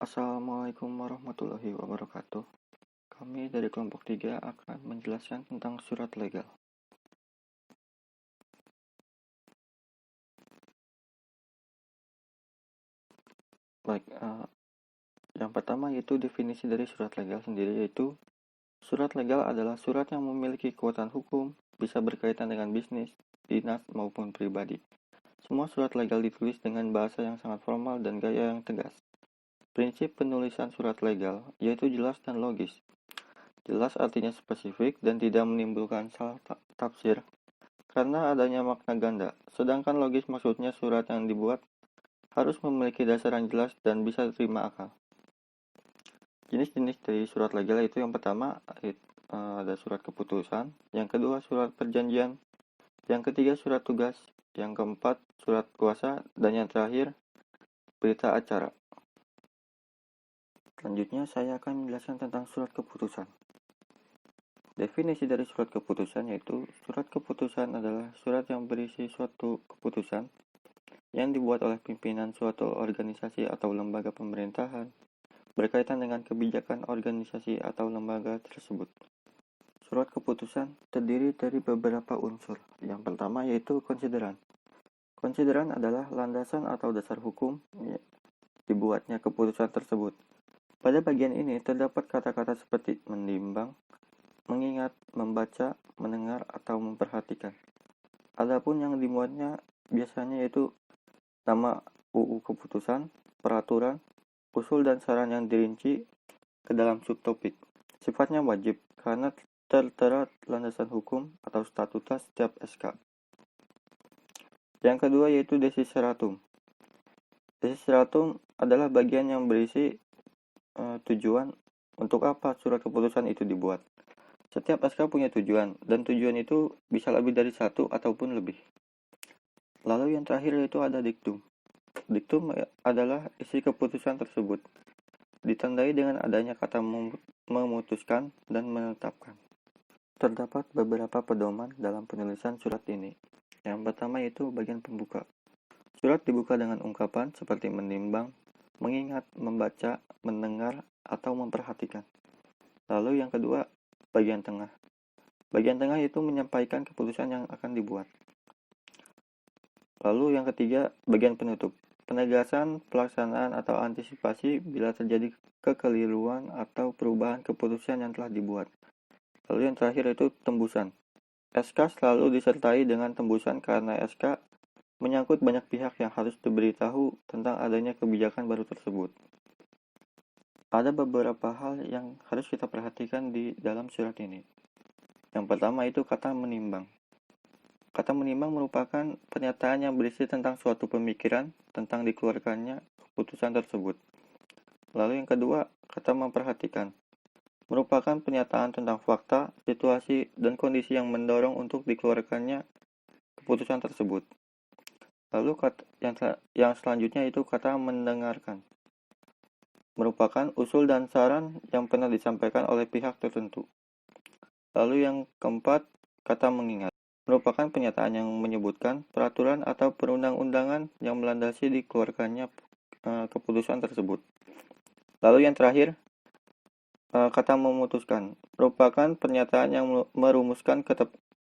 Assalamualaikum warahmatullahi wabarakatuh. Kami dari kelompok 3 akan menjelaskan tentang surat legal. Baik, yang pertama yaitu definisi dari surat legal sendiri, yaitu surat legal adalah surat yang memiliki kekuatan hukum, bisa berkaitan dengan bisnis, dinas, maupun pribadi. Semua surat legal ditulis dengan bahasa yang sangat formal dan gaya yang tegas. Prinsip penulisan surat legal yaitu jelas dan logis. Jelas artinya spesifik dan tidak menimbulkan salah tafsir karena adanya makna ganda, sedangkan logis maksudnya surat yang dibuat harus memiliki dasar yang jelas dan bisa diterima akal. Jenis-jenis dari surat legal itu yang pertama ada surat keputusan, yang kedua surat perjanjian, yang ketiga surat tugas, yang keempat surat kuasa, dan yang terakhir berita acara. Selanjutnya saya akan menjelaskan tentang surat keputusan. Definisi dari surat keputusan yaitu surat keputusan adalah surat yang berisi suatu keputusan yang dibuat oleh pimpinan suatu organisasi atau lembaga pemerintahan berkaitan dengan kebijakan organisasi atau lembaga tersebut. Surat keputusan terdiri dari beberapa unsur. Yang pertama yaitu konsideran. Konsideran adalah landasan atau dasar hukum dibuatnya keputusan tersebut. Pada bagian ini terdapat kata-kata seperti menimbang, mengingat, membaca, mendengar, atau memperhatikan. Adapun yang dimuatnya biasanya yaitu nama UU keputusan, peraturan, usul dan saran yang dirinci ke dalam subtopik. Sifatnya wajib karena tertera landasan hukum atau statuta setiap SK. Yang kedua yaitu desiseratum. Desiseratum adalah bagian yang berisi tujuan untuk apa surat keputusan itu dibuat. Setiap SK punya tujuan, dan tujuan itu bisa lebih dari satu ataupun lebih. Lalu yang terakhir yaitu ada diktum. Diktum adalah isi keputusan tersebut, ditandai dengan adanya kata memutuskan dan menetapkan. Terdapat beberapa pedoman dalam penulisan surat ini. Yang pertama yaitu bagian pembuka. Surat dibuka dengan ungkapan seperti menimbang, mengingat, membaca, mendengar, atau memperhatikan. Lalu yang kedua, bagian tengah. Bagian tengah itu menyampaikan keputusan yang akan dibuat. Lalu yang ketiga, bagian penutup. Penegasan, pelaksanaan, atau antisipasi bila terjadi kekeliruan atau perubahan keputusan yang telah dibuat. Lalu yang terakhir itu tembusan. SK selalu disertai dengan tembusan karena SK menyangkut banyak pihak yang harus diberitahu tentang adanya kebijakan baru tersebut. Ada beberapa hal yang harus kita perhatikan di dalam surat ini. Yang pertama itu kata menimbang. Kata menimbang merupakan pernyataan yang berisi tentang suatu pemikiran tentang dikeluarkannya keputusan tersebut. Lalu yang kedua, kata memperhatikan. Merupakan pernyataan tentang fakta, situasi, dan kondisi yang mendorong untuk dikeluarkannya keputusan tersebut. Lalu yang selanjutnya itu kata mendengarkan. Merupakan usul dan saran yang pernah disampaikan oleh pihak tertentu. Lalu yang keempat, kata mengingat. Merupakan pernyataan yang menyebutkan peraturan atau perundang-undangan yang melandasi dikeluarkannya keputusan tersebut. Lalu yang terakhir, kata memutuskan. Merupakan pernyataan yang merumuskan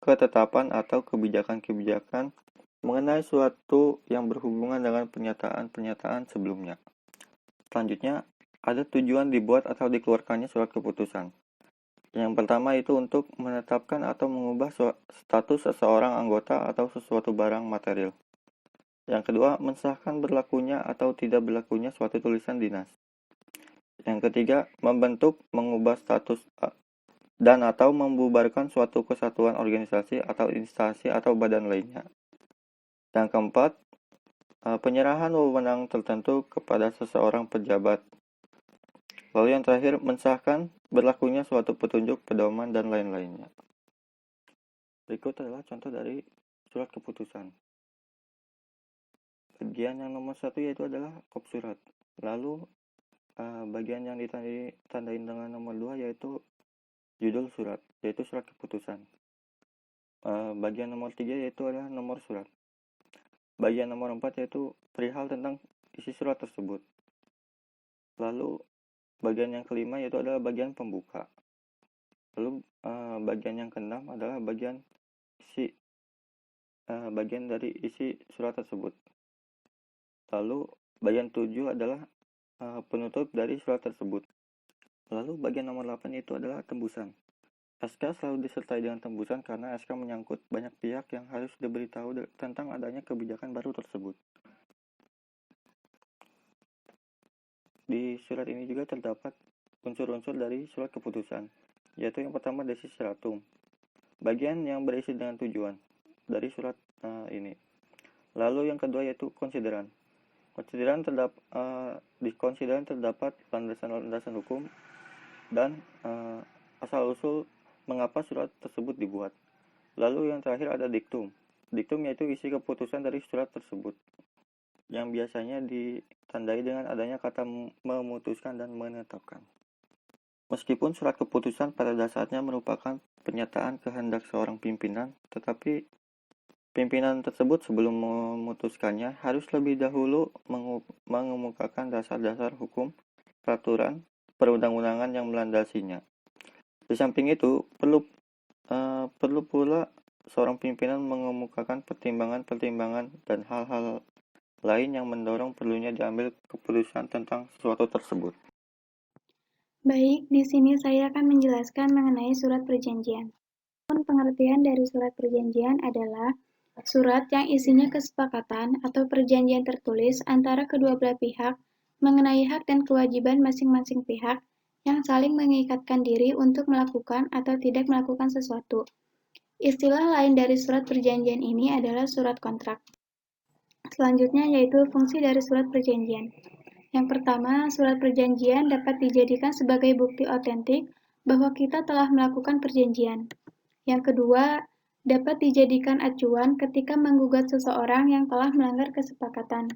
ketetapan atau kebijakan-kebijakan mengenai suatu yang berhubungan dengan pernyataan-pernyataan sebelumnya. Selanjutnya, ada tujuan dibuat atau dikeluarkannya surat keputusan. Yang pertama itu untuk menetapkan atau mengubah status seseorang anggota atau sesuatu barang material. Yang kedua, mensahkan berlakunya atau tidak berlakunya suatu tulisan dinas. Yang ketiga, membentuk, mengubah status dan atau membubarkan suatu kesatuan organisasi atau instansi atau badan lainnya. Yang keempat, penyerahan wewenang tertentu kepada seseorang pejabat. Lalu yang terakhir, mensahkan berlakunya suatu petunjuk, pedoman, dan lain-lainnya. Berikut adalah contoh dari surat keputusan. Bagian yang nomor 1 yaitu adalah kop surat. Lalu bagian yang ditandai dengan nomor 2 yaitu judul surat, yaitu surat keputusan. Bagian nomor 3 yaitu adalah nomor surat. Bagian nomor 4 yaitu perihal tentang isi surat tersebut. Lalu bagian yang kelima yaitu adalah bagian pembuka. Lalu bagian yang keenam adalah bagian dari isi surat tersebut. Lalu bagian 7 adalah penutup dari surat tersebut. Lalu bagian nomor 8 itu adalah tembusan. SK selalu disertai dengan tembusan karena SK menyangkut banyak pihak yang harus diberitahu tentang adanya kebijakan baru tersebut. Di surat ini juga terdapat unsur-unsur dari surat keputusan, yaitu yang pertama desideratum, bagian yang berisi dengan tujuan dari surat ini. Lalu yang kedua yaitu konsideran. Di konsideran terdapat landasan-landasan hukum dan asal-usul mengapa surat tersebut dibuat. Lalu yang terakhir ada diktum. Diktum yaitu isi keputusan dari surat tersebut, yang biasanya ditandai dengan adanya kata memutuskan dan menetapkan. Meskipun surat keputusan pada dasarnya merupakan pernyataan kehendak seorang pimpinan, tetapi pimpinan tersebut sebelum memutuskannya harus lebih dahulu mengemukakan dasar-dasar hukum, peraturan, perundang-undangan yang melandasinya. Di samping itu, perlu pula seorang pimpinan mengemukakan pertimbangan-pertimbangan dan hal-hal lain yang mendorong perlunya diambil keputusan tentang sesuatu tersebut. Baik, di sini saya akan menjelaskan mengenai surat perjanjian. Pengertian dari surat perjanjian adalah surat yang isinya kesepakatan atau perjanjian tertulis antara kedua belah pihak mengenai hak dan kewajiban masing-masing pihak yang saling mengikatkan diri untuk melakukan atau tidak melakukan sesuatu. Istilah lain dari surat perjanjian ini adalah surat kontrak. Selanjutnya yaitu fungsi dari surat perjanjian. Yang pertama, surat perjanjian dapat dijadikan sebagai bukti otentik bahwa kita telah melakukan perjanjian. Yang kedua, dapat dijadikan acuan ketika menggugat seseorang yang telah melanggar kesepakatan.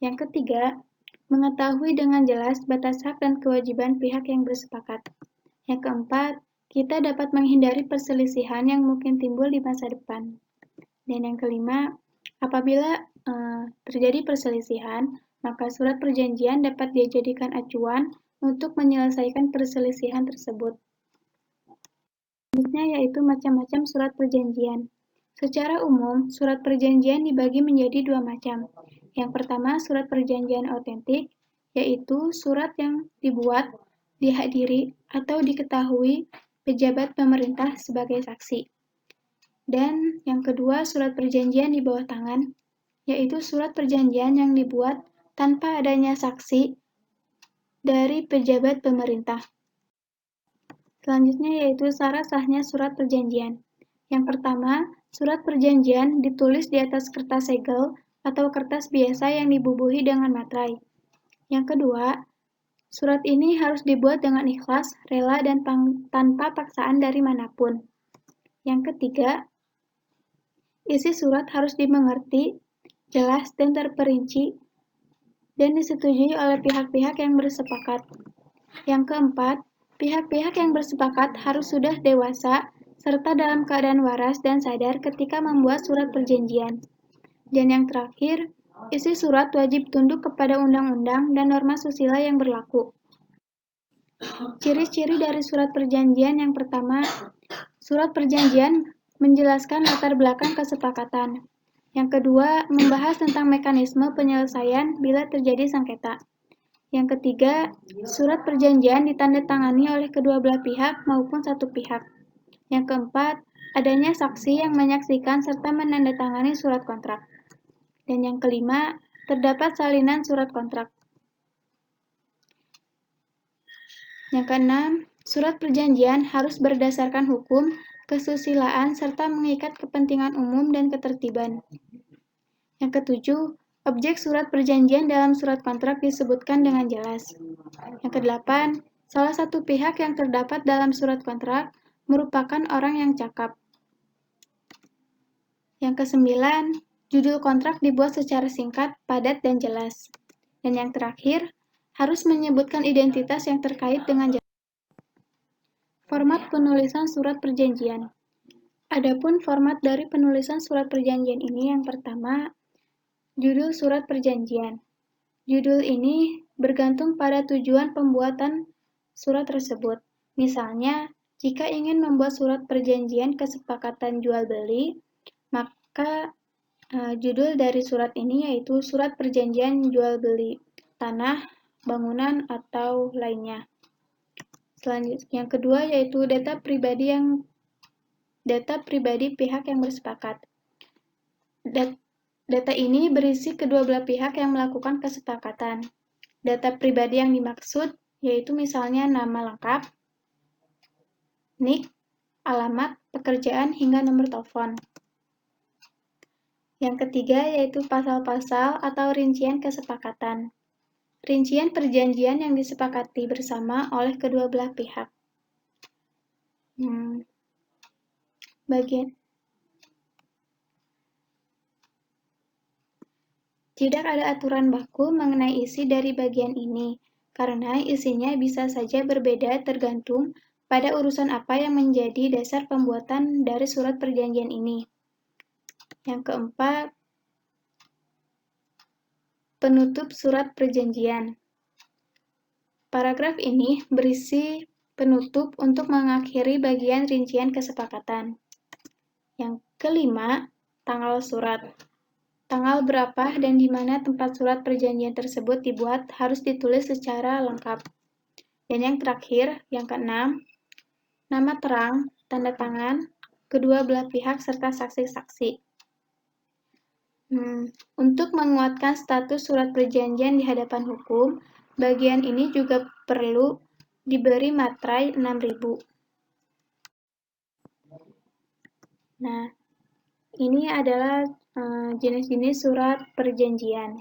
Yang ketiga, mengetahui dengan jelas batas hak dan kewajiban pihak yang bersepakat. Yang keempat, kita dapat menghindari perselisihan yang mungkin timbul di masa depan. Dan yang kelima, apabila terjadi perselisihan, maka surat perjanjian dapat dijadikan acuan untuk menyelesaikan perselisihan tersebut. Selanjutnya yaitu macam-macam surat perjanjian. Secara umum, surat perjanjian dibagi menjadi dua macam. Yang pertama, surat perjanjian otentik, yaitu surat yang dibuat, dihadiri, atau diketahui pejabat pemerintah sebagai saksi. Dan yang kedua, surat perjanjian di bawah tangan, yaitu surat perjanjian yang dibuat tanpa adanya saksi dari pejabat pemerintah. Selanjutnya yaitu syarat sahnya surat perjanjian. Yang pertama, surat perjanjian ditulis di atas kertas segel atau kertas biasa yang dibubuhi dengan materai. Yang kedua, surat ini harus dibuat dengan ikhlas, rela, dan tanpa paksaan dari manapun. Yang ketiga, isi surat harus dimengerti, jelas, dan terperinci, dan disetujui oleh pihak-pihak yang bersepakat. Yang keempat, pihak-pihak yang bersepakat harus sudah dewasa serta dalam keadaan waras dan sadar ketika membuat surat perjanjian. Dan yang terakhir, isi surat wajib tunduk kepada undang-undang dan norma susila yang berlaku. Ciri-ciri dari surat perjanjian yang pertama, surat perjanjian menjelaskan latar belakang kesepakatan. Yang kedua, membahas tentang mekanisme penyelesaian bila terjadi sengketa. Yang ketiga, surat perjanjian ditandatangani oleh kedua belah pihak maupun satu pihak. Yang keempat, adanya saksi yang menyaksikan serta menandatangani surat kontrak. Dan yang kelima, terdapat salinan surat kontrak. Yang keenam, surat perjanjian harus berdasarkan hukum, kesusilaan, serta mengikat kepentingan umum dan ketertiban. Yang ketujuh, objek surat perjanjian dalam surat kontrak disebutkan dengan jelas. Yang kedelapan, salah satu pihak yang terdapat dalam surat kontrak merupakan orang yang cakap. Yang kesembilan, judul kontrak dibuat secara singkat, padat, dan jelas. Dan yang terakhir, harus menyebutkan identitas yang terkait dengan jelas. Format penulisan surat perjanjian. Adapun format dari penulisan surat perjanjian ini yang pertama, judul surat perjanjian. Judul ini bergantung pada tujuan pembuatan surat tersebut. Misalnya, jika ingin membuat surat perjanjian kesepakatan jual-beli, maka judul dari surat ini yaitu Surat Perjanjian Jual-Beli Tanah, Bangunan, atau lainnya. Selanjutnya, yang kedua yaitu data pribadi pihak yang bersepakat. Data ini berisi kedua belah pihak yang melakukan kesepakatan. Data pribadi yang dimaksud yaitu misalnya nama lengkap, NIK, alamat, pekerjaan, hingga nomor telepon. Yang ketiga yaitu pasal-pasal atau rincian kesepakatan. Rincian perjanjian yang disepakati bersama oleh kedua belah pihak. Tidak ada aturan baku mengenai isi dari bagian ini, karena isinya bisa saja berbeda tergantung pada urusan apa yang menjadi dasar pembuatan dari surat perjanjian ini. Yang keempat, penutup surat perjanjian. Paragraf ini berisi penutup untuk mengakhiri bagian rincian kesepakatan. Yang kelima, tanggal surat. Tanggal berapa dan di mana tempat surat perjanjian tersebut dibuat harus ditulis secara lengkap. Dan yang terakhir, yang keenam, nama terang, tanda tangan, kedua belah pihak serta saksi-saksi. Untuk menguatkan status surat perjanjian di hadapan hukum, bagian ini juga perlu diberi materai 6.000. Nah, ini adalah jenis-jenis surat perjanjian.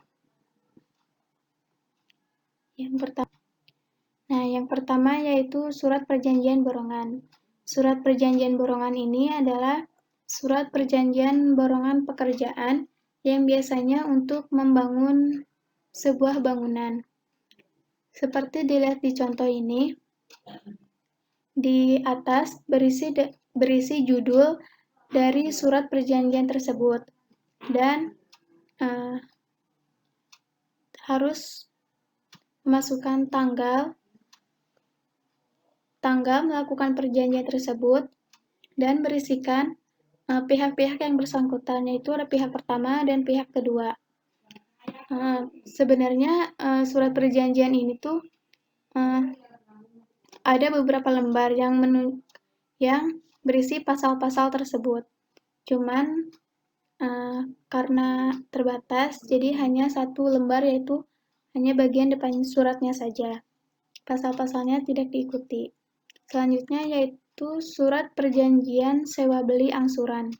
Yang pertama yaitu surat perjanjian borongan. Surat perjanjian borongan ini adalah surat perjanjian borongan pekerjaan yang biasanya untuk membangun sebuah bangunan. Seperti dilihat di contoh ini, di atas berisi judul dari surat perjanjian tersebut dan harus memasukkan tanggal melakukan perjanjian tersebut dan berisikan pihak-pihak yang bersangkutan, yaitu ada pihak pertama dan pihak kedua. Sebenarnya surat perjanjian ini tuh ada beberapa lembar yang berisi pasal-pasal tersebut. Cuman karena terbatas, jadi hanya satu lembar, yaitu hanya bagian depan suratnya saja. Pasal-pasalnya tidak diikuti. Selanjutnya yaitu surat perjanjian sewa beli angsuran.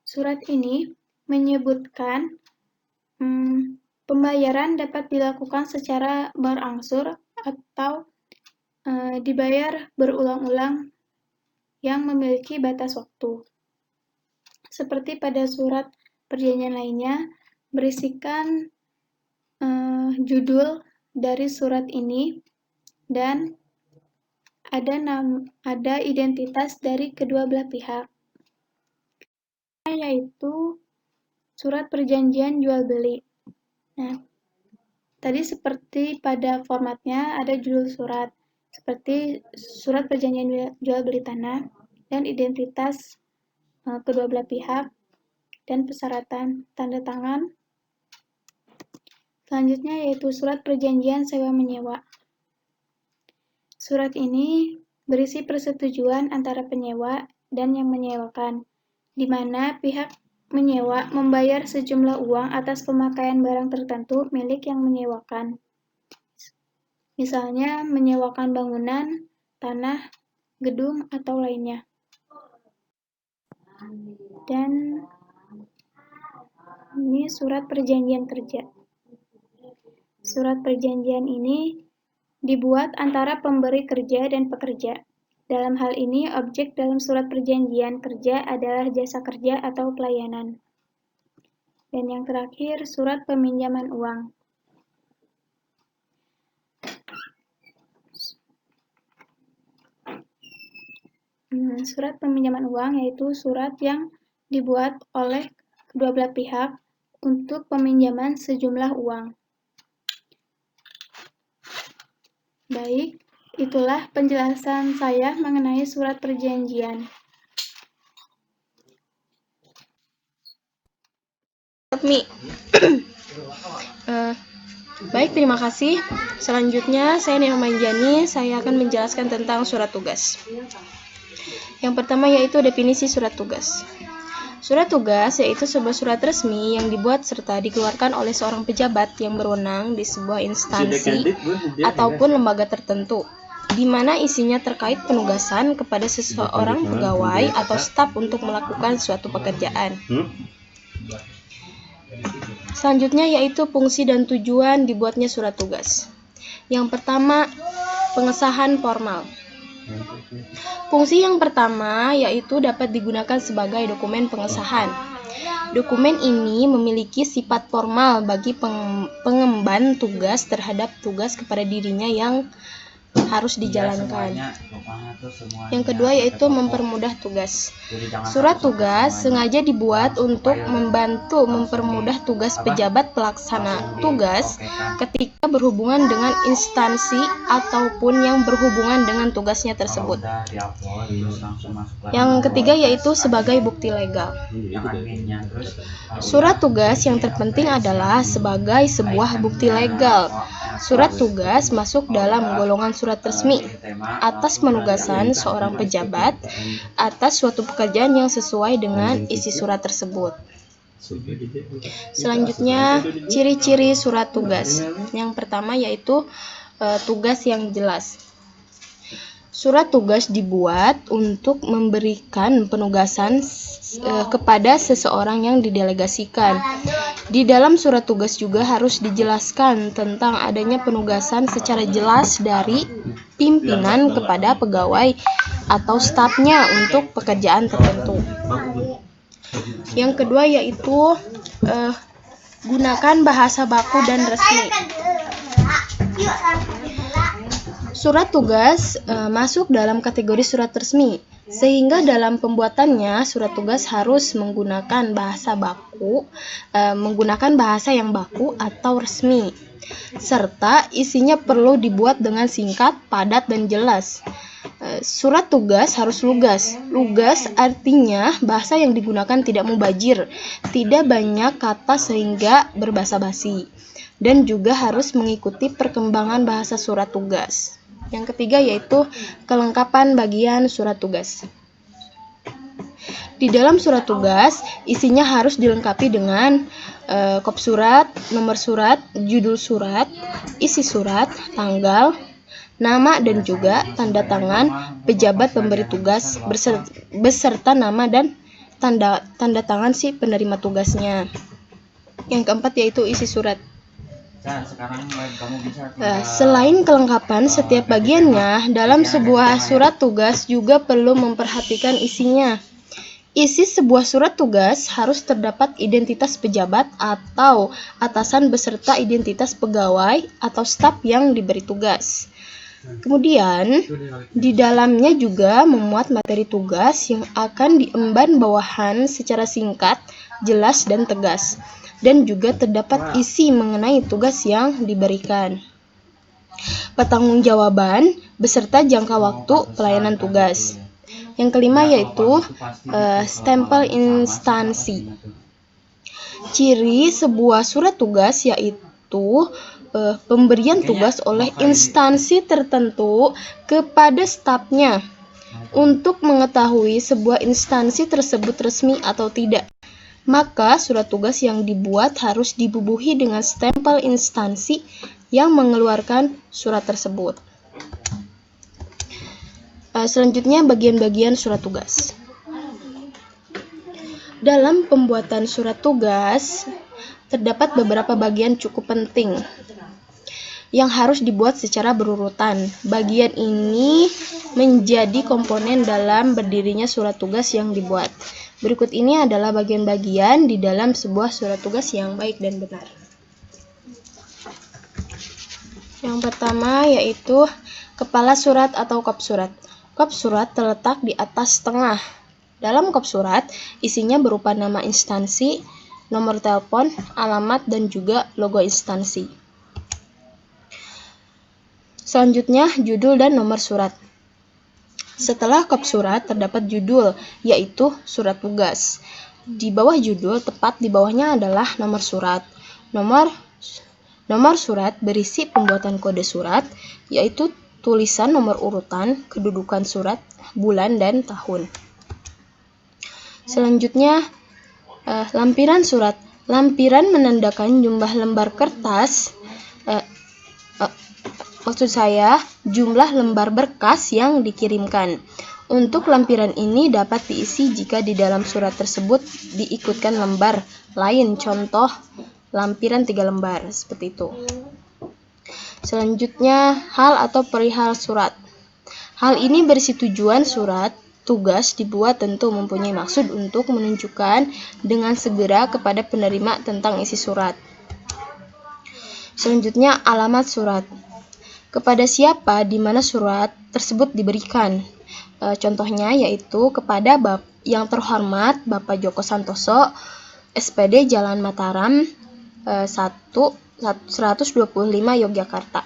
Surat ini menyebutkan pembayaran dapat dilakukan secara berangsur atau dibayar berulang-ulang yang memiliki batas waktu. Seperti pada surat perjanjian lainnya, berisikan judul dari surat ini dan ada identitas dari kedua belah pihak, yaitu surat perjanjian jual beli. Nah, tadi seperti pada formatnya ada judul surat, seperti surat perjanjian jual beli tanah dan identitas kedua belah pihak dan persyaratan tanda tangan. Selanjutnya yaitu surat perjanjian sewa menyewa. Surat ini berisi persetujuan antara penyewa dan yang menyewakan, di mana pihak menyewa membayar sejumlah uang atas pemakaian barang tertentu milik yang menyewakan. Misalnya menyewakan bangunan, tanah, gedung, atau lainnya. Dan ini surat perjanjian kerja. Surat perjanjian ini dibuat antara pemberi kerja dan pekerja. Dalam hal ini, objek dalam surat perjanjian kerja adalah jasa kerja atau pelayanan. Dan yang terakhir, surat peminjaman uang. Surat peminjaman uang yaitu surat yang dibuat oleh kedua belah pihak untuk peminjaman sejumlah uang. Baik, itulah penjelasan saya mengenai surat perjanjian. Baik, terima kasih. Selanjutnya, saya Nina Mainjani. Saya akan menjelaskan tentang surat tugas. Yang pertama yaitu definisi surat tugas. Surat tugas yaitu sebuah surat resmi yang dibuat serta dikeluarkan oleh seorang pejabat yang berwenang di sebuah instansi ataupun lembaga tertentu, di mana isinya terkait penugasan kepada seseorang pegawai atau staf untuk melakukan suatu pekerjaan. Selanjutnya yaitu fungsi dan tujuan dibuatnya surat tugas. Yang pertama, pengesahan formal. Fungsi yang pertama yaitu dapat digunakan sebagai dokumen pengesahan. Dokumen ini memiliki sifat formal bagi pengemban tugas terhadap tugas kepada dirinya yang harus dijalankan. Yang kedua yaitu mempermudah tugas. Surat tugas sengaja dibuat untuk membantu mempermudah tugas pejabat pelaksana tugas ketika berhubungan dengan instansi ataupun yang berhubungan dengan tugasnya tersebut. Yang ketiga yaitu sebagai bukti legal. Surat tugas yang terpenting adalah sebagai sebuah bukti legal. Surat tugas masuk dalam golongan surat resmi atas penugasan seorang pejabat atas suatu pekerjaan yang sesuai dengan isi surat tersebut. Selanjutnya, ciri-ciri surat tugas. Yang pertama yaitu tugas yang jelas. Surat tugas dibuat untuk memberikan penugasan kepada seseorang yang didelegasikan. Di dalam surat tugas juga harus dijelaskan tentang adanya penugasan secara jelas dari pimpinan kepada pegawai atau stafnya untuk pekerjaan tertentu. Yang kedua yaitu gunakan bahasa baku dan resmi. Surat tugas masuk dalam kategori surat resmi, sehingga dalam pembuatannya surat tugas harus menggunakan bahasa baku, menggunakan bahasa yang baku atau resmi, serta isinya perlu dibuat dengan singkat, padat, dan jelas. Surat tugas harus lugas. Lugas artinya bahasa yang digunakan tidak mubazir, tidak banyak kata sehingga berbasa-basi, dan juga harus mengikuti perkembangan bahasa surat tugas. Yang ketiga yaitu kelengkapan bagian surat tugas. Di dalam surat tugas, isinya harus dilengkapi dengan kop surat, nomor surat, judul surat, isi surat, tanggal, nama dan juga tanda tangan pejabat pemberi tugas beserta nama dan tanda tangan si penerima tugasnya. Yang keempat yaitu isi surat. Selain kelengkapan setiap bagiannya, dalam sebuah surat tugas juga perlu memperhatikan isinya. Isi sebuah surat tugas harus terdapat identitas pejabat atau atasan beserta identitas pegawai atau staf yang diberi tugas. Kemudian, di dalamnya juga memuat materi tugas yang akan diemban bawahan secara singkat, jelas, dan tegas. Dan juga terdapat isi mengenai tugas yang diberikan. Pertanggungjawaban beserta jangka waktu pelayanan tugas. Yang kelima yaitu stempel instansi. Ciri sebuah surat tugas yaitu pemberian tugas oleh instansi tertentu kepada stafnya untuk mengetahui sebuah instansi tersebut resmi atau tidak. Maka surat tugas yang dibuat harus dibubuhi dengan stempel instansi yang mengeluarkan surat tersebut. Selanjutnya bagian-bagian surat tugas. Dalam pembuatan surat tugas terdapat beberapa bagian cukup penting yang harus dibuat secara berurutan. Bagian ini menjadi komponen dalam berdirinya surat tugas yang dibuat. Berikut ini adalah bagian-bagian di dalam sebuah surat tugas yang baik dan benar. Yang pertama yaitu kepala surat atau kop surat. Kop surat terletak di atas tengah. Dalam kop surat, isinya berupa nama instansi, nomor telepon, alamat, dan juga logo instansi. Selanjutnya, judul dan nomor surat. Setelah kop surat terdapat judul, yaitu surat tugas. Di bawah judul, tepat di bawahnya adalah nomor surat. Nomor surat berisi pembuatan kode surat, yaitu tulisan nomor urutan, kedudukan surat, bulan, dan tahun. Selanjutnya, lampiran surat. Lampiran menandakan jumlah lembar kertas, maksud saya jumlah lembar berkas yang dikirimkan. Untuk lampiran ini dapat diisi jika di dalam surat tersebut diikutkan lembar lain, contoh lampiran 3 lembar, seperti itu. Selanjutnya, hal atau perihal surat. Hal ini berisi tujuan surat tugas dibuat tentu mempunyai maksud untuk menunjukkan dengan segera kepada penerima tentang isi surat. Selanjutnya, alamat surat. Kepada siapa di mana surat tersebut diberikan. Contohnya yaitu kepada yang terhormat Bapak Joko Santoso, SPD Jalan Mataram 125 Yogyakarta.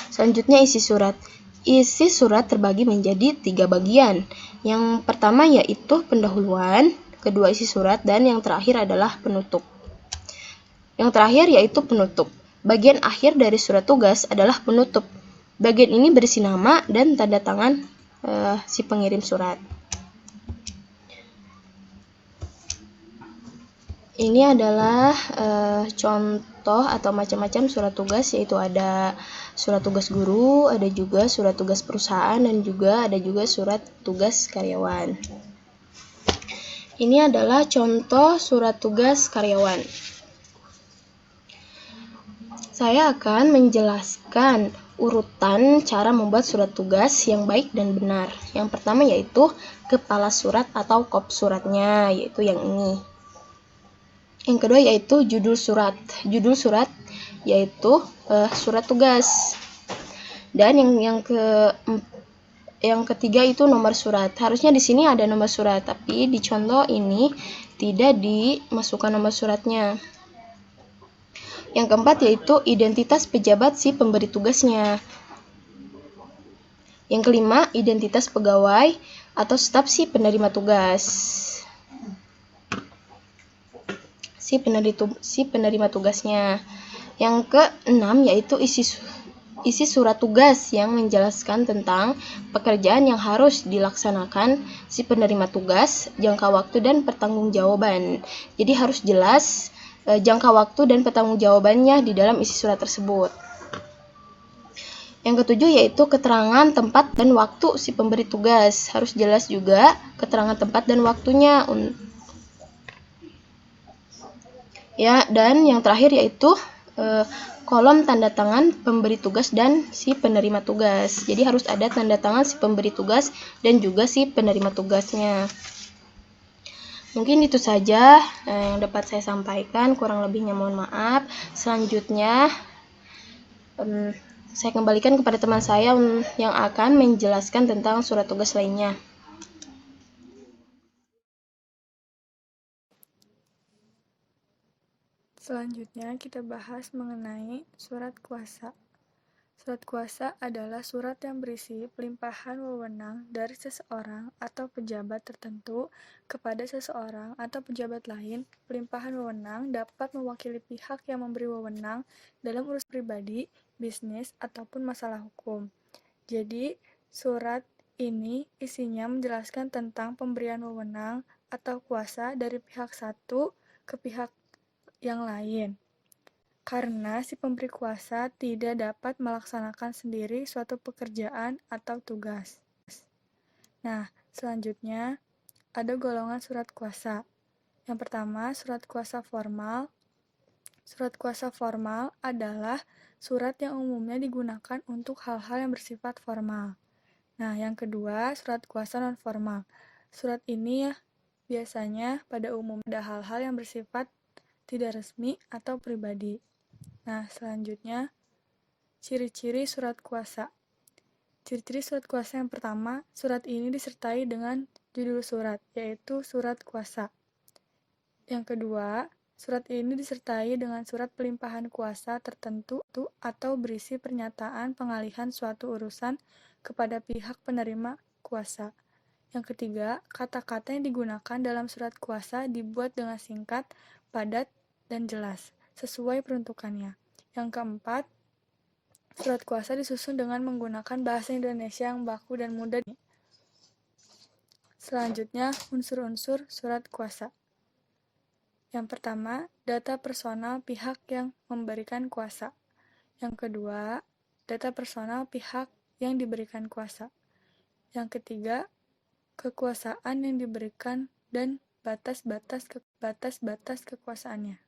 Selanjutnya, isi surat. Isi surat terbagi menjadi 3 bagian. Yang pertama yaitu pendahuluan, kedua isi surat, dan yang terakhir adalah penutup. Yang terakhir yaitu penutup. Bagian akhir dari surat tugas adalah penutup. Bagian ini berisi nama dan tanda tangan si pengirim surat. Ini adalah contoh atau macam-macam surat tugas, yaitu ada surat tugas guru, ada juga surat tugas perusahaan, dan juga ada juga surat tugas karyawan. Ini adalah contoh surat tugas karyawan. Saya akan menjelaskan urutan cara membuat surat tugas yang baik dan benar. Yang pertama yaitu kepala surat atau kop suratnya, yaitu yang ini. Yang kedua yaitu judul surat. Judul surat yaitu surat tugas. Dan yang ketiga itu nomor surat. Harusnya di sini ada nomor surat, tapi di contoh ini tidak dimasukkan nomor suratnya. Yang keempat yaitu identitas pejabat si pemberi tugasnya. Yang kelima, identitas pegawai atau staf si penerima tugas. Si penerima tugasnya. Yang keenam yaitu isi surat tugas yang menjelaskan tentang pekerjaan yang harus dilaksanakan si penerima tugas, jangka waktu, dan pertanggungjawaban. Jadi harus jelas jangka waktu dan pertanggungjawabannya di dalam isi surat tersebut. Yang ketujuh yaitu keterangan tempat dan waktu si pemberi tugas. Harus jelas juga keterangan tempat dan waktunya. Ya, dan yang terakhir yaitu kolom tanda tangan pemberi tugas dan si penerima tugas. Jadi harus ada tanda tangan si pemberi tugas dan juga si penerima tugasnya. Mungkin itu saja yang dapat saya sampaikan, kurang lebihnya mohon maaf. Selanjutnya saya kembalikan kepada teman saya yang akan menjelaskan tentang surat tugas lainnya. Selanjutnya kita bahas mengenai surat kuasa. Surat kuasa adalah surat yang berisi pelimpahan wewenang dari seseorang atau pejabat tertentu kepada seseorang atau pejabat lain. Pelimpahan wewenang dapat mewakili pihak yang memberi wewenang dalam urusan pribadi, bisnis, ataupun masalah hukum. Jadi, surat ini isinya menjelaskan tentang pemberian wewenang atau kuasa dari pihak satu ke pihak yang lain. Karena si pemberi kuasa tidak dapat melaksanakan sendiri suatu pekerjaan atau tugas. Nah, selanjutnya ada golongan surat kuasa. Yang pertama, surat kuasa formal. Surat kuasa formal adalah surat yang umumnya digunakan untuk hal-hal yang bersifat formal. Nah, yang kedua, surat kuasa non-formal. Surat ini biasanya pada umumnya ada hal-hal yang bersifat tidak resmi atau pribadi. Nah, selanjutnya, ciri-ciri surat kuasa. Ciri-ciri surat kuasa yang pertama, surat ini disertai dengan judul surat, yaitu surat kuasa. Yang kedua, surat ini disertai dengan surat pelimpahan kuasa tertentu atau berisi pernyataan pengalihan suatu urusan kepada pihak penerima kuasa. Yang ketiga, kata-kata yang digunakan dalam surat kuasa dibuat dengan singkat, padat, dan jelas, sesuai peruntukannya. Yang keempat, surat kuasa disusun dengan menggunakan bahasa Indonesia yang baku dan mudah. Selanjutnya, unsur-unsur surat kuasa. Yang pertama, data personal pihak yang memberikan kuasa. Yang kedua, data personal pihak yang diberikan kuasa. Yang ketiga, kekuasaan yang diberikan dan batas-batas kekuasaannya.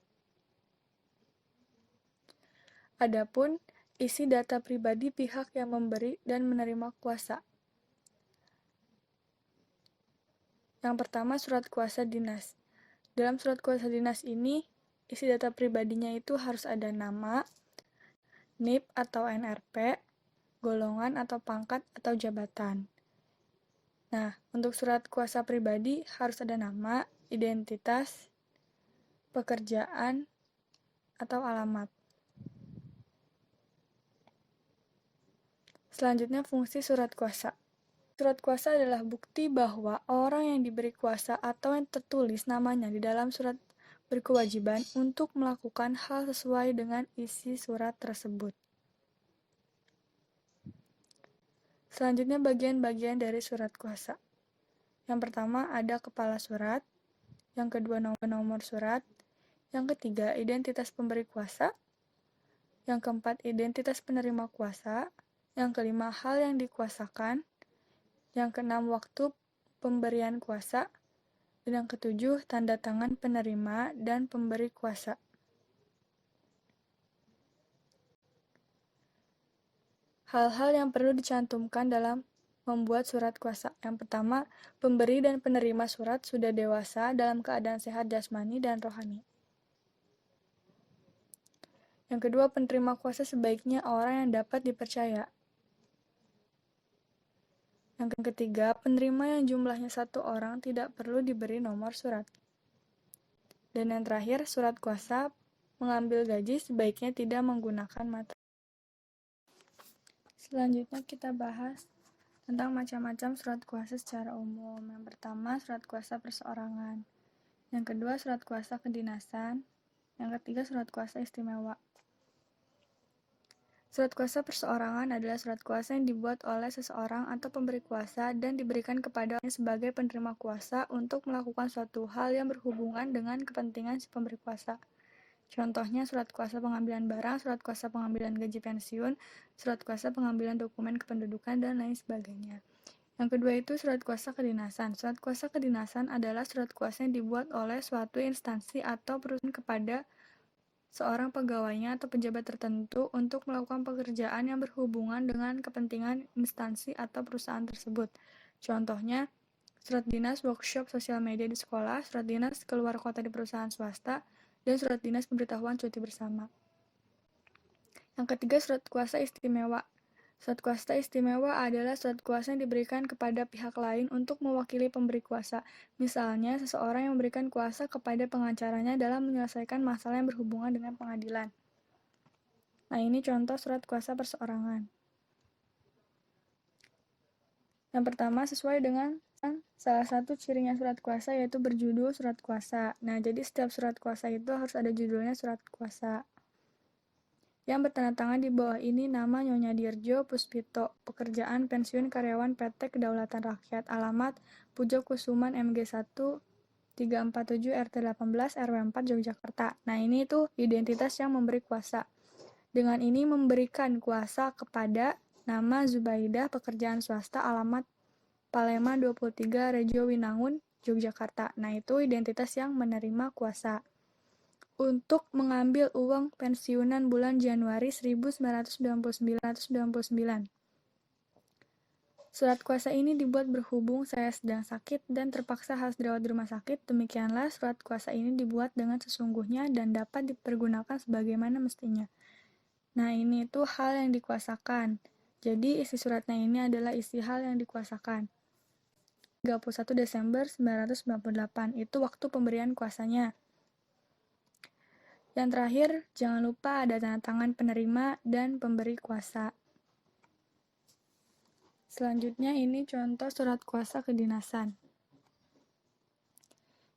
Adapun isi data pribadi pihak yang memberi dan menerima kuasa. Yang pertama, surat kuasa dinas. Dalam surat kuasa dinas ini, isi data pribadinya itu harus ada nama, NIP atau NRP, golongan atau pangkat atau jabatan. Nah, untuk surat kuasa pribadi harus ada nama, identitas, pekerjaan, atau alamat. Selanjutnya, fungsi surat kuasa. Surat kuasa adalah bukti bahwa orang yang diberi kuasa atau yang tertulis namanya di dalam surat berkewajiban untuk melakukan hal sesuai dengan isi surat tersebut. Selanjutnya bagian-bagian dari surat kuasa. Yang pertama ada kepala surat, yang kedua nomor surat, yang ketiga identitas pemberi kuasa, yang keempat identitas penerima kuasa, yang kelima hal yang dikuasakan, yang keenam waktu pemberian kuasa, dan yang ketujuh tanda tangan penerima dan pemberi kuasa. Hal-hal yang perlu dicantumkan dalam membuat surat kuasa. Yang pertama, pemberi dan penerima surat sudah dewasa dalam keadaan sehat jasmani dan rohani. Yang kedua, penerima kuasa sebaiknya orang yang dapat dipercaya. Yang ketiga, penerima yang jumlahnya 1 orang tidak perlu diberi nomor surat. Dan yang terakhir, surat kuasa mengambil gaji sebaiknya tidak menggunakan materai. Selanjutnya kita bahas tentang macam-macam surat kuasa secara umum. Yang pertama, surat kuasa perseorangan. Yang kedua, surat kuasa kedinasan. Yang ketiga, surat kuasa istimewa. Surat kuasa perseorangan adalah surat kuasa yang dibuat oleh seseorang atau pemberi kuasa dan diberikan kepada orang sebagai penerima kuasa untuk melakukan suatu hal yang berhubungan dengan kepentingan si pemberi kuasa. Contohnya surat kuasa pengambilan barang, surat kuasa pengambilan gaji pensiun, surat kuasa pengambilan dokumen kependudukan, dan lain sebagainya. Yang kedua itu surat kuasa kedinasan. Surat kuasa kedinasan adalah surat kuasa yang dibuat oleh suatu instansi atau perusahaan kepada seorang pegawainya atau pejabat tertentu untuk melakukan pekerjaan yang berhubungan dengan kepentingan instansi atau perusahaan tersebut. Contohnya, surat dinas workshop sosial media di sekolah, surat dinas keluar kota di perusahaan swasta, dan surat dinas pemberitahuan cuti bersama. Yang ketiga, surat kuasa istimewa. Surat kuasa istimewa adalah surat kuasa yang diberikan kepada pihak lain untuk mewakili pemberi kuasa. Misalnya, seseorang yang memberikan kuasa kepada pengacaranya dalam menyelesaikan masalah yang berhubungan dengan pengadilan. Nah, ini contoh surat kuasa perseorangan. Yang pertama, sesuai dengan salah satu cirinya surat kuasa yaitu berjudul surat kuasa. Nah, jadi setiap surat kuasa itu harus ada judulnya surat kuasa. Yang bertanda tangan di bawah ini nama Nyonya Dirjo Puspito, pekerjaan pensiun karyawan PT Kedaulatan Rakyat, alamat Pujo Kusuman MG 1 347 RT 18 RW 4 Yogyakarta. Nah, ini itu identitas yang memberi kuasa. Dengan ini memberikan kuasa kepada nama Zubaidah, pekerjaan swasta, alamat Palema 23 Rejo Winangun Yogyakarta. Nah, itu identitas yang menerima kuasa. Untuk mengambil uang pensiunan bulan Januari 1999. Surat kuasa ini dibuat berhubung saya sedang sakit dan terpaksa harus dirawat di rumah sakit. Demikianlah surat kuasa ini dibuat dengan sesungguhnya dan dapat dipergunakan sebagaimana mestinya. Nah, ini itu hal yang dikuasakan. Jadi isi suratnya ini adalah isi hal yang dikuasakan. 31 Desember 1998 itu waktu pemberian kuasanya. Yang terakhir, jangan lupa ada tanda tangan penerima dan pemberi kuasa. Selanjutnya ini contoh surat kuasa kedinasan.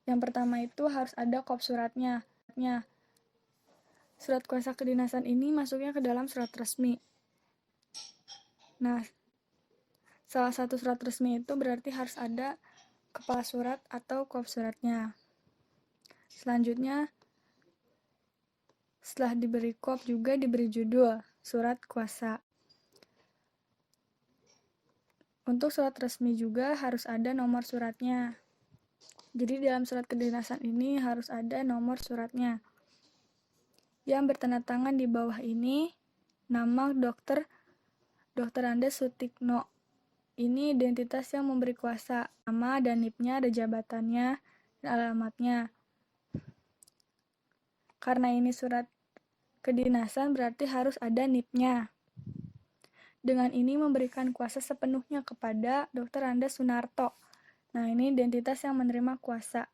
Yang pertama itu harus ada kop suratnya. Surat kuasa kedinasan ini masuknya ke dalam surat resmi. Nah, salah satu surat resmi itu berarti harus ada kepala surat atau kop suratnya. Selanjutnya, setelah diberi kop juga diberi judul surat kuasa. Untuk surat resmi juga harus ada nomor suratnya. Jadi dalam surat kedinasan ini harus ada nomor suratnya. Yang bertanda tangan di bawah ini nama Dr. Andes Sutikno. Ini identitas yang memberi kuasa. Nama dan NIP-nya, ada jabatannya, dan alamatnya. Karena ini surat kedinasan berarti harus ada NIP-nya. Dengan ini memberikan kuasa sepenuhnya kepada Dr. Andes Sunarto. Nah, ini identitas yang menerima kuasa.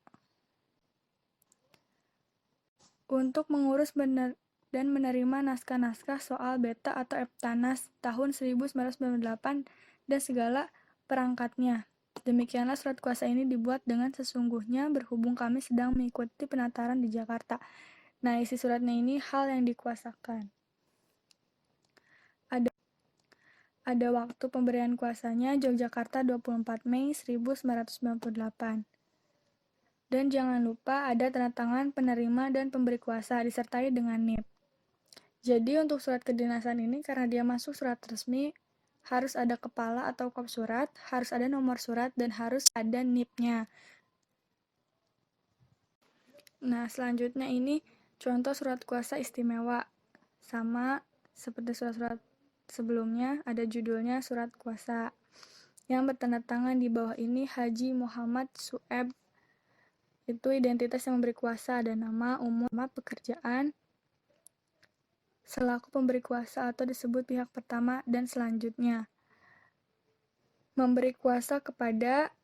Untuk mengurus dan menerima naskah-naskah soal beta atau Eptanas tahun 1998 dan segala perangkatnya. Demikianlah surat kuasa ini dibuat dengan sesungguhnya berhubung kami sedang mengikuti penataran di Jakarta. Nah, isi suratnya ini hal yang dikuasakan. Ada waktu pemberian kuasanya Yogyakarta 24 Mei 1998. Dan jangan lupa ada tanda tangan penerima dan pemberi kuasa disertai dengan NIP. Jadi untuk surat kedinasan ini karena dia masuk surat resmi, harus ada kepala atau kop surat, harus ada nomor surat, dan harus ada NIP-nya. Nah, selanjutnya ini contoh surat kuasa istimewa. Sama seperti surat-surat sebelumnya, ada judulnya surat kuasa. Yang bertanda tangan di bawah ini Haji Muhammad Sueb. Itu identitas yang memberi kuasa, ada nama, umur, alamat, pekerjaan, selaku pemberi kuasa atau disebut pihak pertama, dan selanjutnya. Memberi kuasa kepada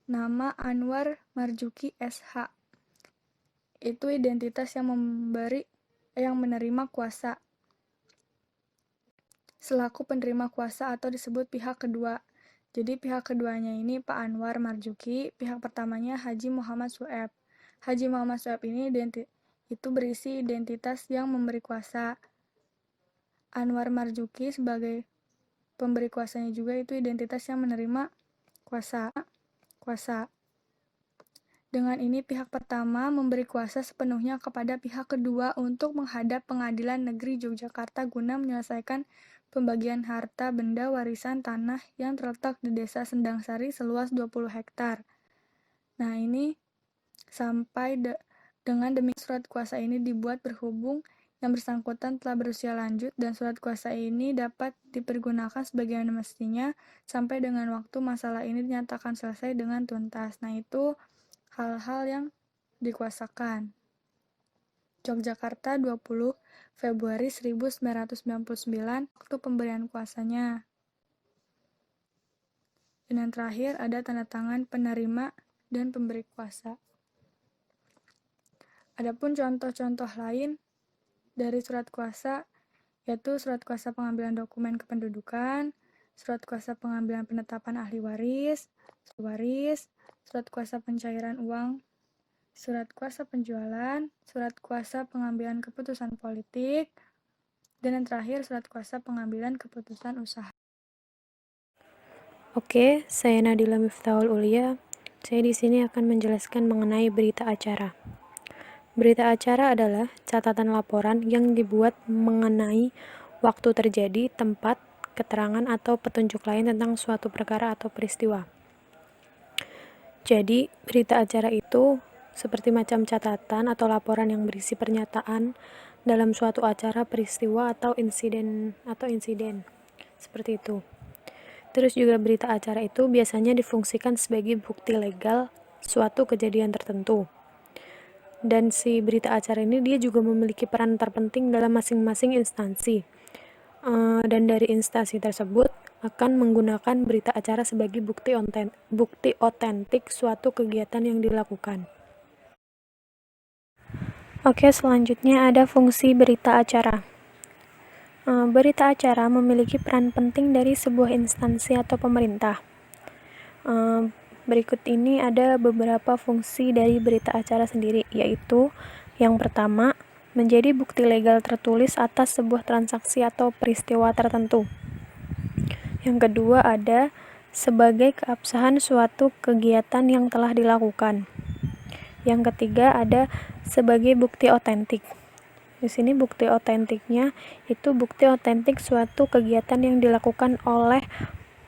nama Anwar Marzuki SH. Itu identitas yang menerima kuasa. Selaku penerima kuasa atau disebut pihak kedua. Jadi pihak keduanya ini Pak Anwar Marzuki, pihak pertamanya Haji Muhammad Sueb. Haji Muhammad Sueb ini itu berisi identitas yang memberi kuasa. Anwar Marzuki sebagai pemberi kuasanya juga itu identitas yang menerima kuasa. Dengan ini pihak pertama memberi kuasa sepenuhnya kepada pihak kedua untuk menghadap Pengadilan Negeri Yogyakarta guna menyelesaikan pembagian harta benda warisan tanah yang terletak di Desa Sendangsari seluas 20 hektar. Nah, ini sampai dengan demikian surat kuasa ini dibuat berhubung yang bersangkutan telah berusia lanjut dan surat kuasa ini dapat dipergunakan sebagaimana mestinya sampai dengan waktu masalah ini dinyatakan selesai dengan tuntas. Nah, itu hal-hal yang dikuasakan. Yogyakarta 20 Februari 1999 waktu pemberian kuasanya. Dan yang terakhir ada tanda tangan penerima dan pemberi kuasa. Adapun contoh-contoh lain dari surat kuasa yaitu surat kuasa pengambilan dokumen kependudukan, surat kuasa pengambilan penetapan ahli waris, surat kuasa pencairan uang, surat kuasa penjualan, surat kuasa pengambilan keputusan politik, dan yang terakhir surat kuasa pengambilan keputusan usaha. Oke, saya Nadila Miftahul Ulia. Saya di sini akan menjelaskan mengenai berita acara. Berita acara adalah catatan laporan yang dibuat mengenai waktu terjadi, tempat, keterangan atau petunjuk lain tentang suatu perkara atau peristiwa. Jadi, berita acara itu seperti macam catatan atau laporan yang berisi pernyataan dalam suatu acara, peristiwa, atau insiden. Seperti itu. Terus juga berita acara itu biasanya difungsikan sebagai bukti legal suatu kejadian tertentu. Dan si berita acara ini dia juga memiliki peran terpenting dalam masing-masing instansi. dan dari instansi tersebut akan menggunakan berita acara sebagai bukti otentik suatu kegiatan yang dilakukan. Oke, selanjutnya ada fungsi berita acara. Berita acara memiliki peran penting dari sebuah instansi atau pemerintah. Berikut ini ada beberapa fungsi dari berita acara sendiri, yaitu yang pertama, menjadi bukti legal tertulis atas sebuah transaksi atau peristiwa tertentu. Yang kedua ada sebagai keabsahan suatu kegiatan yang telah dilakukan. Yang ketiga ada sebagai bukti otentik. Di sini bukti otentiknya itu bukti otentik suatu kegiatan yang dilakukan oleh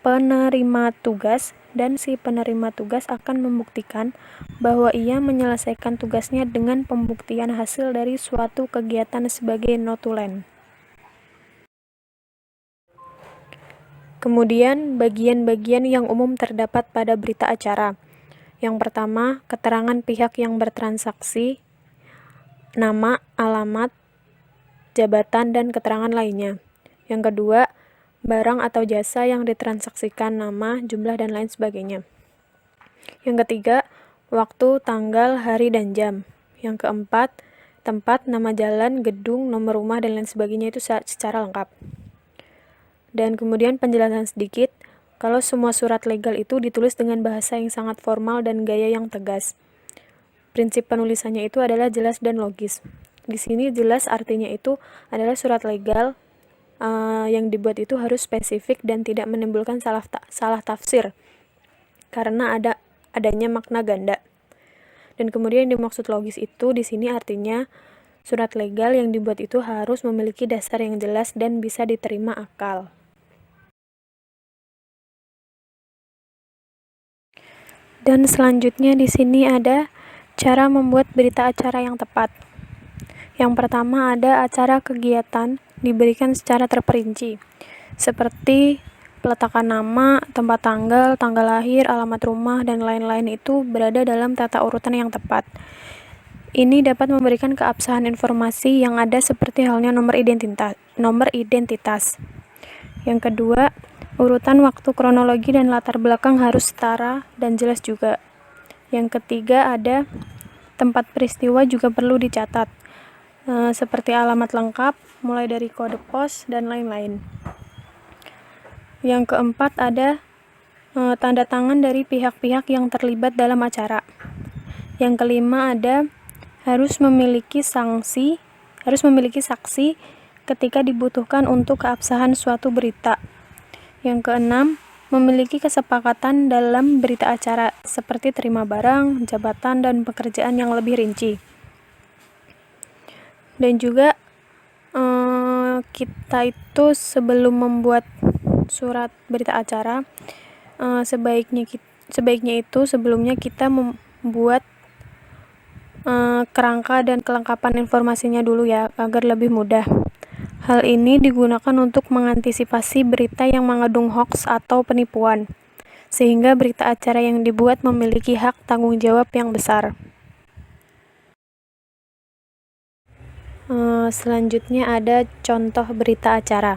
penerima tugas, dan si penerima tugas akan membuktikan bahwa ia menyelesaikan tugasnya dengan pembuktian hasil dari suatu kegiatan sebagai notulen. Kemudian, bagian-bagian yang umum terdapat pada berita acara. Yang pertama, keterangan pihak yang bertransaksi, nama, alamat, jabatan, dan keterangan lainnya. Yang kedua, barang atau jasa yang ditransaksikan, nama, jumlah, dan lain sebagainya. Yang ketiga, waktu, tanggal, hari, dan jam. Yang keempat, tempat, nama jalan, gedung, nomor rumah, dan lain sebagainya itu secara lengkap. Dan kemudian penjelasan sedikit, kalau semua surat legal itu ditulis dengan bahasa yang sangat formal dan gaya yang tegas. Prinsip penulisannya itu adalah jelas dan logis. Di sini jelas artinya itu adalah surat legal yang dibuat itu harus spesifik dan tidak menimbulkan salah tafsir karena adanya makna ganda. Dan kemudian yang dimaksud logis itu di sini artinya surat legal yang dibuat itu harus memiliki dasar yang jelas dan bisa diterima akal. Dan selanjutnya di sini ada cara membuat berita acara yang tepat. Yang pertama ada acara kegiatan diberikan secara terperinci, seperti peletakan nama, tempat tanggal, tanggal lahir, alamat rumah, dan lain-lain itu berada dalam tata urutan yang tepat. Ini dapat memberikan keabsahan informasi yang ada seperti halnya nomor identitas. Yang kedua, urutan waktu, kronologi, dan latar belakang harus setara dan jelas juga. Yang ketiga ada tempat peristiwa juga perlu dicatat, seperti alamat lengkap, mulai dari kode pos, dan lain-lain. Yang keempat ada tanda tangan dari pihak-pihak yang terlibat dalam acara. Yang kelima ada harus memiliki saksi ketika dibutuhkan untuk keabsahan suatu berita. Yang keenam, memiliki kesepakatan dalam berita acara, seperti terima barang, jabatan, dan pekerjaan yang lebih rinci. Dan juga kita itu sebelum membuat surat berita acara, sebaiknya itu sebelumnya kita membuat kerangka dan kelengkapan informasinya dulu ya, agar lebih mudah. Hal ini digunakan untuk mengantisipasi berita yang mengandung hoaks atau penipuan, sehingga berita acara yang dibuat memiliki hak tanggung jawab yang besar. Selanjutnya ada contoh berita acara.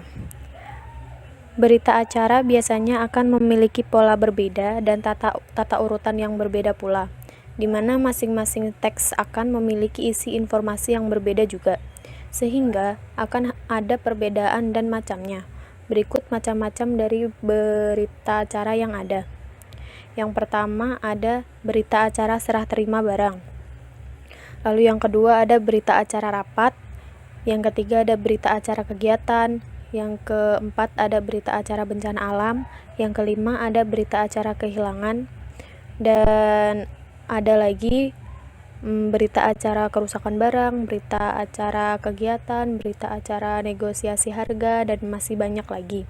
Berita acara biasanya akan memiliki pola berbeda dan tata urutan yang berbeda pula, di mana masing-masing teks akan memiliki isi informasi yang berbeda juga, sehingga akan ada perbedaan dan macamnya. Berikut macam-macam dari berita acara yang ada. Yang pertama ada berita acara serah terima barang. Lalu yang kedua ada berita acara rapat. Yang ketiga ada berita acara kegiatan. Yang keempat ada berita acara bencana alam. Yang kelima ada berita acara kehilangan. Dan ada lagi berita acara kerusakan barang, berita acara kegiatan, berita acara negosiasi harga, dan masih banyak lagi.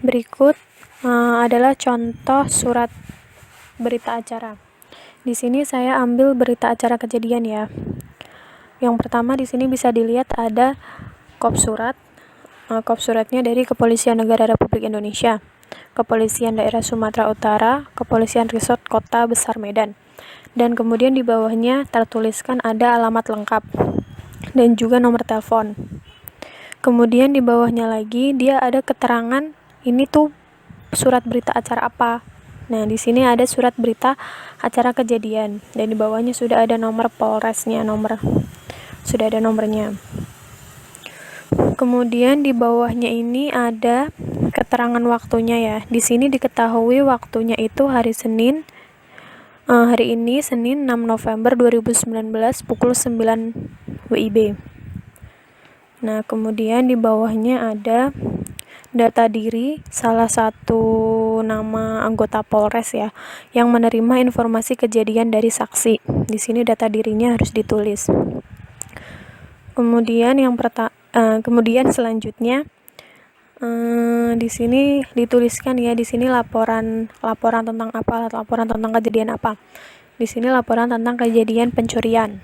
Berikut adalah contoh surat berita acara. Di sini saya ambil berita acara kejadian ya. Yang pertama di sini bisa dilihat ada kop surat. Kop suratnya dari Kepolisian Negara Republik Indonesia, Kepolisian Daerah Sumatera Utara, Kepolisian Resort Kota Besar Medan. Dan kemudian di bawahnya tertuliskan ada alamat lengkap. dan juga nomor telepon. Kemudian di bawahnya lagi dia ada keterangan ini tuh surat berita acara apa. Nah, di sini ada surat berita acara kejadian dan di bawahnya sudah ada nomor polresnya, sudah ada nomornya. Kemudian di bawahnya ini ada keterangan waktunya ya. Di sini diketahui waktunya itu hari Senin. Hari ini Senin 6 November 2019 pukul 9 WIB. Nah, kemudian di bawahnya ada data diri salah satu nama anggota Polres ya yang menerima informasi kejadian dari saksi. Di sini data dirinya harus ditulis. Kemudian selanjutnya di sini dituliskan ya, di sini laporan tentang apa? Laporan tentang kejadian apa? Di sini laporan tentang kejadian pencurian.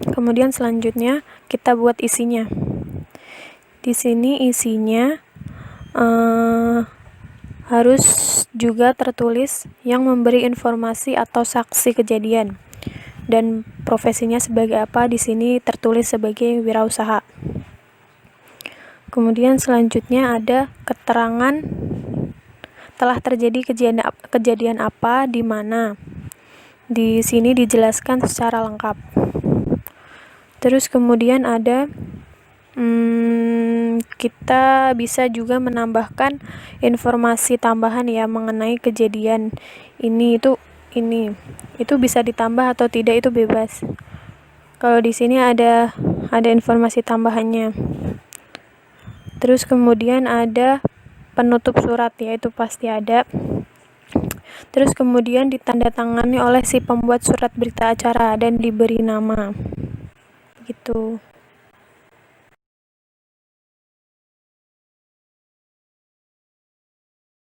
Kemudian selanjutnya kita buat isinya. Di sini isinya harus juga tertulis yang memberi informasi atau saksi kejadian dan profesinya sebagai apa. Di sini tertulis sebagai wirausaha. Kemudian selanjutnya ada keterangan telah terjadi kejadian apa di mana. Di sini dijelaskan secara lengkap. Terus kemudian ada kita bisa juga menambahkan informasi tambahan ya mengenai kejadian ini itu bisa ditambah atau tidak, itu bebas. Kalau di sini ada informasi tambahannya. Terus kemudian ada penutup surat ya, itu pasti ada. Terus kemudian ditandatangani oleh si pembuat surat berita acara dan diberi nama gitu.